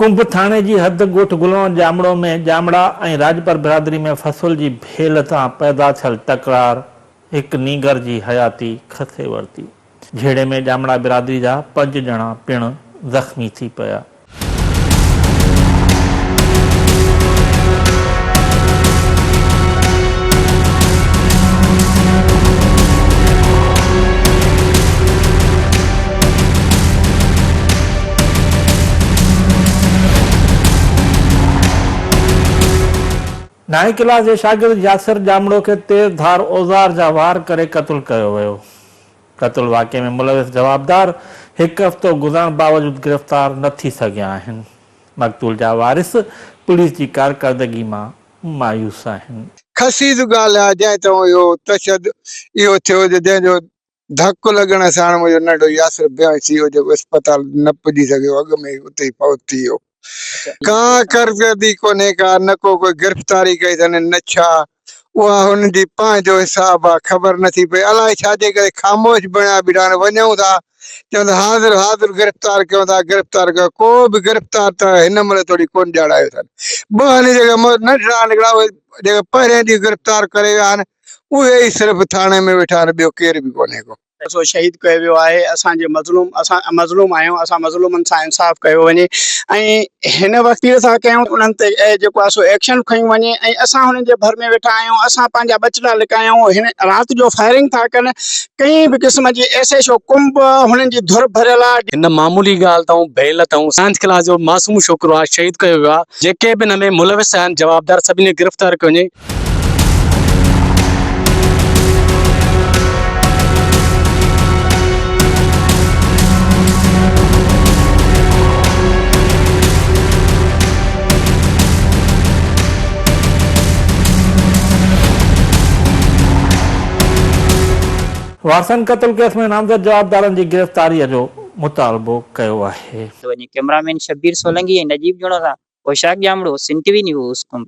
कुंभ थाने जी हद गोठ गुलण जामड़ो में जामड़ा ऐं राजपर बिरादरी में फसुल जी भेल तां पैदा थियल तकरार एक नीगर जी हयाती खसे वरती। झेड़े में जामड़ा बिरादरी जा 5 ॼणा पिण ज़ख़्मी थी पिया। नाई क्लास जे शागिर्द यासिर जामड़ो के तेज धार औजार जा वार करे क़त्ल कयो वियो। क़त्ल वाक़े में मुलविस जवाबदार 1 हफ़्तो गुज़रण बावजूद गिरफ़्तार न थी सघिया आहिनि। मक़तूल जा वारिस पुलिस जी कारकर्दगी मां मायूस आहिनि। खसीद ॻाल्हि आहे जंहिं तो इहो तशद इहो थियो जंहिंजो धकु लॻण साण मुंहिंजो नंढो यासिर बेहोश थी वियो, जेको अस्पताल न पुॼी सघियो, अॻु में उते ई फौत थी वियो। का कारकर्दगी कोन्हे का, न को कोई गिरफ़्तारी कई अथनि न छा। उहा हुन जी पंहिंजो हिसाब आहे, ख़बर नथी पए अलाए छाजे करे ख़ामोश बणिया बीठा आहिनि। वञूं था चवंदा हाज़िर हाज़िर गिरफ़्तार कयूं था, गिरफ़्तार कयो, को बि गिरफ़्तार त हिन महिल थोरी कोन ॼाणायो अथनि। 2 हली जेका नंढड़ा निकिरा उहे जेका पहिरें ॾींहुं गिरफ़्तार करे विया आहिनि उहे ई सिर्फ़ु थाणे में वेठा आहिनि, ॿियो केर बि कोन्हे को। सो शहीद कयो वियो आहे। असांजे मज़लूम असां मज़लूम आहियूं, असां मज़लूमनि सां इंसाफ़ कयो वञे ऐं हिन वसीले सां कयूं उन्हनि ते जेको आहे सो एक्शन खयूं वञे ऐं असां हुननि जे भर में वेठा आहियूं। असां पंहिंजा बचड़ा लिकायूं। हिन राति जो फायरिंग था कनि, कंहिं बि क़िस्म जी ऐसे शो कुंभ हुननि जी धुर भरियल आहे। हिन मामूली ॻाल्हि अथऊं भेल अथऊं 5 क्लास जो मासूम छोकिरो आहे, शहीद कयो वियो आहे। जेके बि हिन में मुलविस आहिनि जवाबदार सभिनी गिरफ़्तार कयो वञे। वारसन क़त्ल केस में नामज़द जवाबदारनि जी गिरफ़्तारी जो मुतालबो कयो आहे। कैमरामैन शब्बीर सोलंकी ऐं नजीब जुणो सां पोशाक जामड़ो, सिंह टीवी न्यूज़ कुंभ।